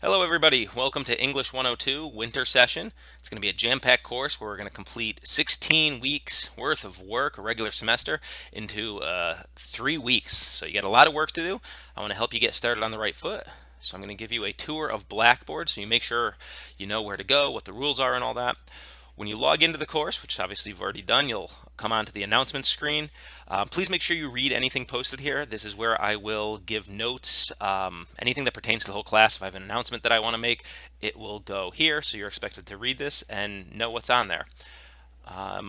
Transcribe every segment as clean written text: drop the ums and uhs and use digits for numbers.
Hello everybody, welcome to English 102 winter session. It's going to be a jam-packed course where we're going to complete 16 weeks worth of work, a regular semester, into 3 weeks. So you got a lot of work to do. I want to help you get started on the right foot. So I'm going to give you a tour of Blackboard so you make sure you know where to go, what the rules are and all that. When you log into the course, which obviously you've already done, you'll come onto the announcements screen. Please make sure you read anything posted here. This is where I will give notes, anything that pertains to the whole class. If I have an announcement that I want to make, it will go here. So you're expected to read this and know what's on there.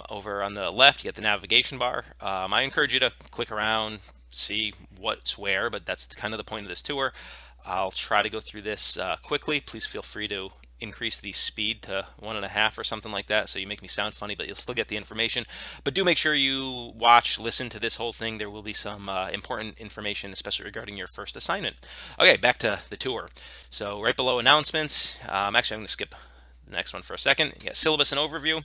Over on the left, you get the navigation bar. I encourage you to click around, see what's where, but that's kind of the point of this tour. I'll try to go through this quickly. Please feel free to increase the speed to 1.5 or something like that so you make me sound funny, but you'll still get the information. But do make sure you listen to this whole thing. There will be some important information, especially regarding your first assignment. Okay, back to the tour. So right below announcements, actually I'm going to skip the next one for a second. You got syllabus and overview.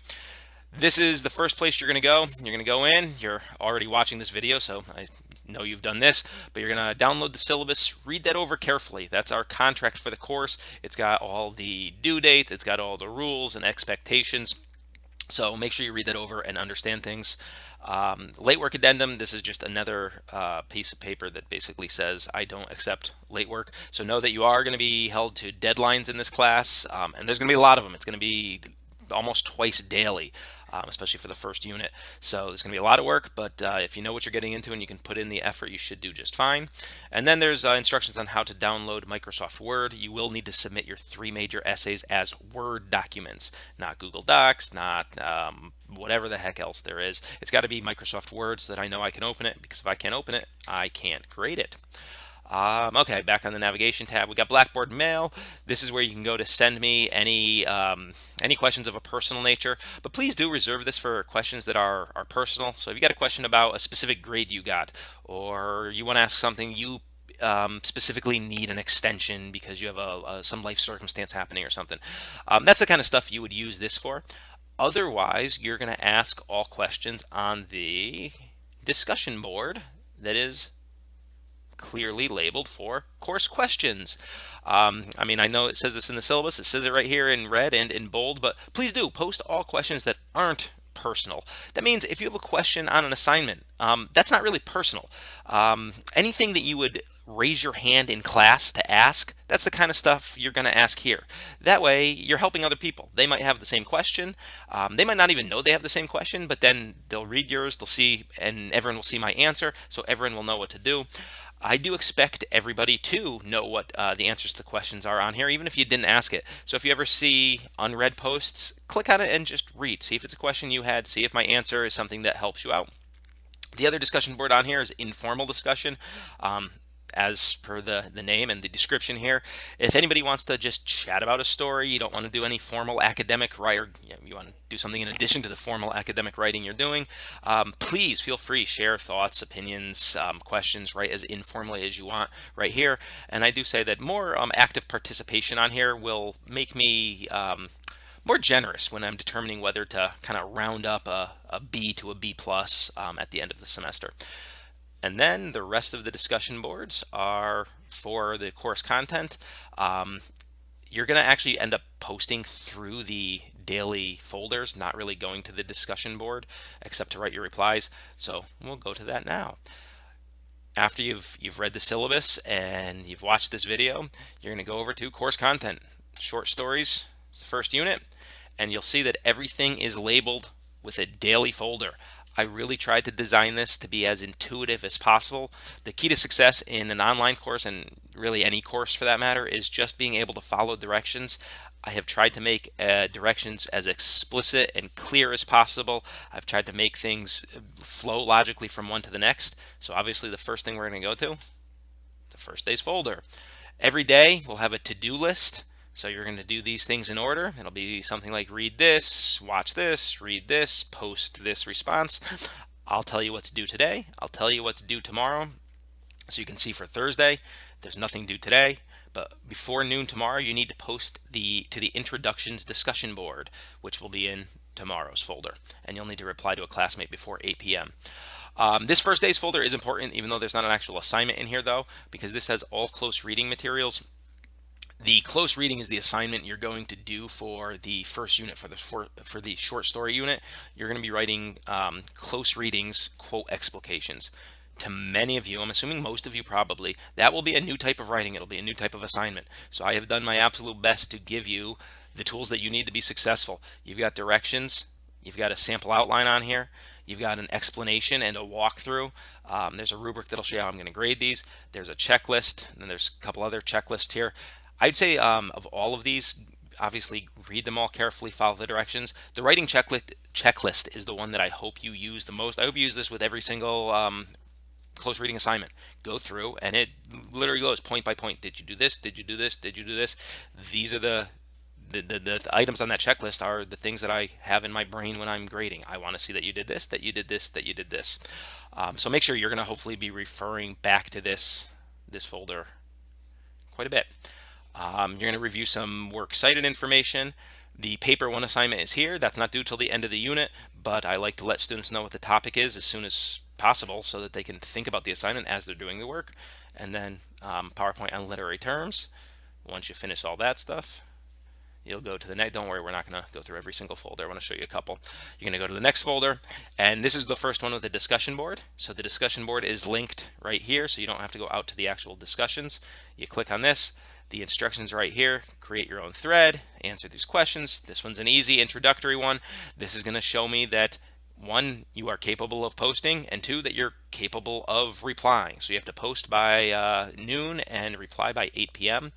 This is the first place you're going to go. You're going to go in. You're already watching this video, so I know you've done this, but you're going to download the syllabus. Read that over carefully. That's our contract for the course. It's got all the due dates. It's got all the rules and expectations. So make sure you read that over and understand things. Late work addendum, this is just another piece of paper that basically says I don't accept late work. So know that you are going to be held to deadlines in this class, and there's going to be a lot of them. It's going to be almost twice daily, especially for the first unit. So there's going to be a lot of work, but if you know what you're getting into and you can put in the effort, you should do just fine. And then there's instructions on how to download Microsoft Word. You will need to submit your 3 major essays as Word documents, not Google Docs, not whatever the heck else there is. It's got to be Microsoft Word so that I know I can open it, because if I can't open it, I can't grade it. Okay, back on the navigation tab, we got Blackboard Mail. This is where you can go to send me any questions of a personal nature, but please do reserve this for questions that are personal. So if you got a question about a specific grade you got, or you want to ask something you specifically need an extension because you have some life circumstance happening or something, that's the kind of stuff you would use this for. Otherwise, you're going to ask all questions on the discussion board that is clearly labeled for course questions. I mean, I know it says this in the syllabus, it says it right here in red and in bold, but please do post all questions that aren't personal. That means if you have a question on an assignment, that's not really personal. Anything that you would raise your hand in class to ask, that's the kind of stuff you're going to ask here. That way, you're helping other people. They might have the same question. They might not even know they have the same question, but then they'll read yours, they'll see, and everyone will see my answer, so everyone will know what to do. I do expect everybody to know what the answers to the questions are on here, even if you didn't ask it. So if you ever see unread posts, click on it and just read. See if it's a question you had. See if my answer is something that helps you out. The other discussion board on here is informal discussion. As per the name and the description here, if anybody wants to just chat about a story, you don't want to do any formal academic writing, you want to do something in addition to the formal academic writing you're doing, please feel free, share thoughts, opinions, questions, right, as informally as you want right here. And I do say that more active participation on here will make me more generous when I'm determining whether to kind of round up a B to a B plus at the end of the semester. And then the rest of the discussion boards are for the course content. You're going to actually end up posting through the daily folders, not really going to the discussion board, except to write your replies. So we'll go to that now. After you've read the syllabus and you've watched this video, you're going to go over to course content. Short stories is the first unit, and you'll see that everything is labeled with a daily folder. I really tried to design this to be as intuitive as possible. The key to success in an online course, and really any course for that matter, is just being able to follow directions. I have tried to make directions as explicit and clear as possible. I've tried to make things flow logically from one to the next. So obviously the first thing we're going to go to, the first day's folder. Every day we'll have a to-do list. So you're going to do these things in order. It'll be something like read this, watch this, read this, post this response. I'll tell you what's due today. I'll tell you what's due tomorrow. So you can see for Thursday, there's nothing due today. But before noon tomorrow, you need to post to the introductions discussion board, which will be in tomorrow's folder. And you'll need to reply to a classmate before 8 p.m. This first day's folder is important, even though there's not an actual assignment in here, though, because this has all close reading materials. The close reading is the assignment you're going to do for the first unit for the short story unit. You're going to be writing close readings, quote explications. To many of you, I'm assuming most of you probably, that will be a new type of writing. It'll be a new type of assignment. So I have done my absolute best to give you the tools that you need to be successful. You've got directions, you've got a sample outline on here, you've got an explanation and a walkthrough. There's a rubric that'll show you how I'm going to grade these. There's a checklist, and then there's a couple other checklists here. I'd say of all of these, obviously read them all carefully, follow the directions. The writing checklist is the one that I hope you use the most. I hope you use this with every single close reading assignment. Go through, and it literally goes point by point. Did you do this? Did you do this? Did you do this? These are the items on that checklist are the things that I have in my brain when I'm grading. I want to see that you did this, that you did this, that you did this. So make sure you're going to hopefully be referring back to this folder quite a bit. You're going to review some works cited information. The paper one assignment is here. That's not due till the end of the unit, but I like to let students know what the topic is as soon as possible so that they can think about the assignment as they're doing the work. And then PowerPoint on literary terms. Once you finish all that stuff, you'll go to the next. Don't worry, we're not going to go through every single folder. I want to show you a couple. You're going to go to the next folder, and this is the first one with the discussion board. So the discussion board is linked right here, so you don't have to go out to the actual discussions. You click on this. The instructions right here. Create your own thread, answer these questions. This one's an easy introductory one. This is going to show me that one, you are capable of posting, and two, that you're capable of replying. So you have to post by noon and reply by 8 p.m.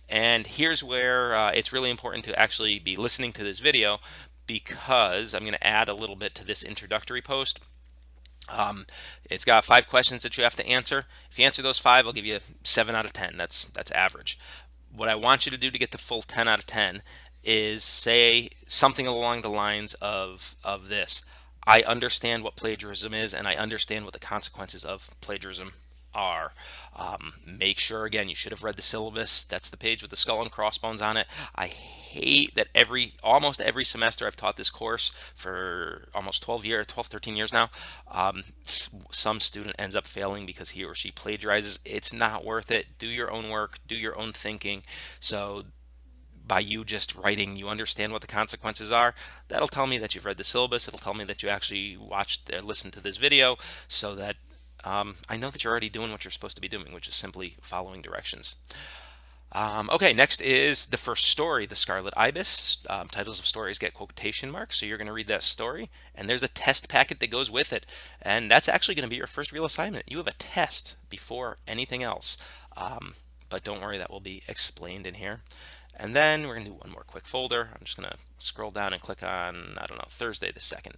And here's where it's really important to actually be listening to this video, because I'm going to add a little bit to this introductory post. It's got 5 questions that you have to answer. If you answer those 5, I'll give you 7 out of 10. That's average. What I want you to do to get the full 10 out of 10 is say something along the lines of this. I understand what plagiarism is, and I understand what the consequences of plagiarism are. Make sure, again, you should have read the syllabus. That's the page with the skull and crossbones on it. I hate that almost every semester I've taught this course for almost 12, 13 years now. Some student ends up failing because he or she plagiarizes. It's not worth it. Do your own work, do your own thinking. So by you just writing, you understand what the consequences are. That'll tell me that you've read the syllabus. It'll tell me that you actually watched or listened to this video, so that I know that you're already doing what you're supposed to be doing, which is simply following directions. Okay, next is the first story, The Scarlet Ibis. Titles of stories get quotation marks, so you're going to read that story, and there's a test packet that goes with it, and that's actually going to be your first real assignment. You have a test before anything else, but don't worry, that will be explained in here. And then we're going to do one more quick folder. I'm just going to scroll down and click on, I don't know, Thursday the 2nd.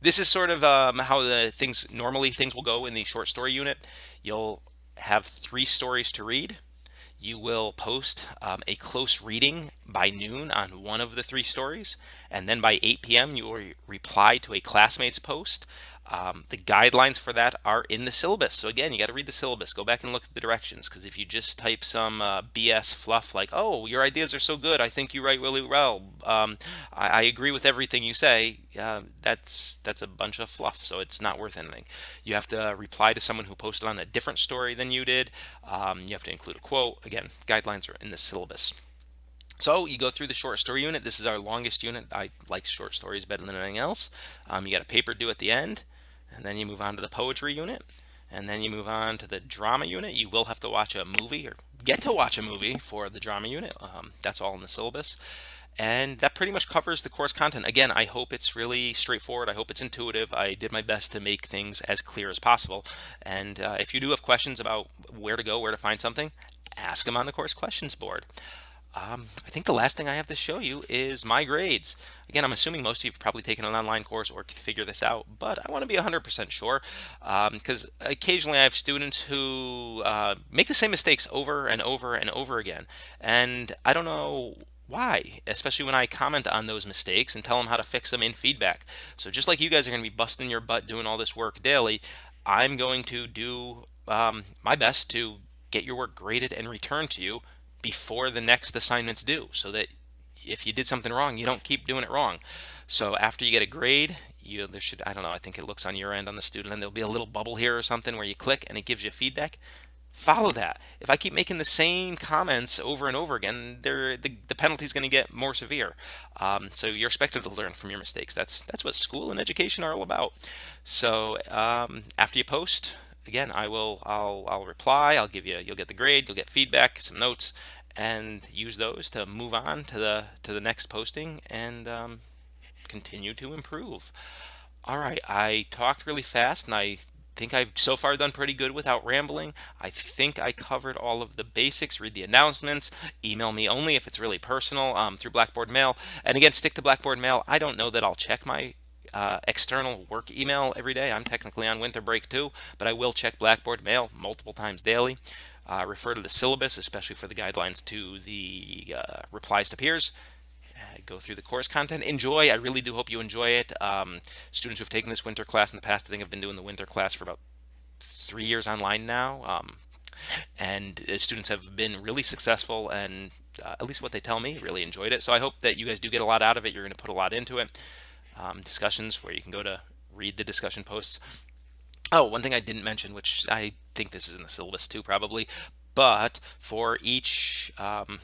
This is sort of how things will go in the short story unit. You'll have 3 stories to read. You will post a close reading by noon on one of the 3 stories, and then by 8 p.m. you will reply to a classmate's post. The guidelines for that are in the syllabus. So again, you got to read the syllabus. Go back and look at the directions, because if you just type some BS fluff like, "Oh, your ideas are so good, I think you write really well. I agree with everything you say," that's a bunch of fluff. So it's not worth anything. You have to reply to someone who posted on a different story than you did. You have to include a quote. Again, guidelines are in the syllabus. So you go through the short story unit. This is our longest unit. I like short stories better than anything else. You got a paper due at the end, and then you move on to the poetry unit, and then you move on to the drama unit. You will have to watch a movie, or get to watch a movie for the drama unit. That's all in the syllabus. And that pretty much covers the course content. Again, I hope it's really straightforward. I hope it's intuitive. I did my best to make things as clear as possible. And if you do have questions about where to go, where to find something, ask them on the course questions board. I think the last thing I have to show you is my grades. Again, I'm assuming most of you have probably taken an online course or could figure this out, but I want to be 100% sure, because occasionally I have students who make the same mistakes over and over and over again, and I don't know why, especially when I comment on those mistakes and tell them how to fix them in feedback. So just like you guys are going to be busting your butt doing all this work daily, I'm going to do my best to get your work graded and returned to you before the next assignment's due, so that if you did something wrong, you don't keep doing it wrong. So after you get a grade, there should, I don't know, I think it looks on your end on the student, and there'll be a little bubble here or something where you click and it gives you feedback. follow that. If I keep making the same comments over and over again, the penalty is going to get more severe. So you're expected to learn from your mistakes. That's what school and education are all about. So after you post, again, I'll reply. You'll get the grade, you'll get feedback, some notes, and use those to move on to the next posting and continue to improve. All right, I talked really fast, and I think I've so far done pretty good without rambling. I think I covered all of the basics. Read the announcements. Email me only if it's really personal through Blackboard Mail. And again, stick to Blackboard Mail. I don't know that I'll check my external work email every day. I'm technically on winter break too, but I will check Blackboard Mail multiple times daily. Refer to the syllabus, especially for the guidelines to the replies to peers. Go through the course content. Enjoy. I really do hope you enjoy it. Students who have taken this winter class in the past, I think, have been doing the winter class for about 3 years online now. And students have been really successful and at least what they tell me, really enjoyed it. So I hope that you guys do get a lot out of it. You're going to put a lot into it. Discussions where you can go to read the discussion posts. Oh, one thing I didn't mention, which I think this is in the syllabus too, probably, but for each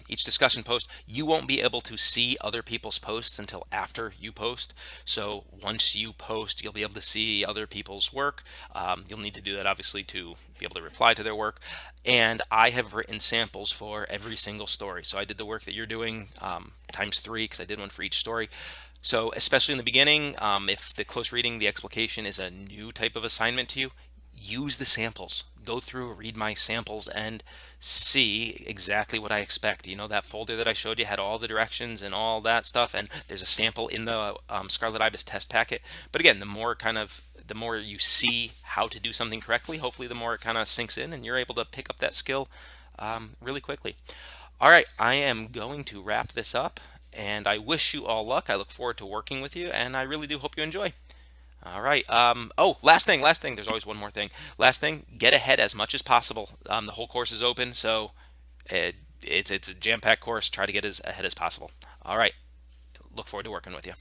discussion post, you won't be able to see other people's posts until after you post. So once you post, you'll be able to see other people's work. You'll need to do that obviously to be able to reply to their work. And I have written samples for every single story. So I did the work that you're doing times three because I did one for each story. So especially in the beginning, if the close reading, the explication is a new type of assignment to you, use the samples. Go through, read my samples, and see exactly what I expect. You know, that folder that I showed you had all the directions and all that stuff, and there's a sample in the Scarlet Ibis test packet. But again, the more you see how to do something correctly, hopefully the more it kind of sinks in and you're able to pick up that skill really quickly. All right, I am going to wrap this up, and I wish you all luck. I look forward to working with you, and I really do hope you enjoy. All right. Oh, last thing. There's always one more thing. Last thing, get ahead as much as possible. The whole course is open, so it's a jam-packed course. Try to get as ahead as possible. All right. Look forward to working with you.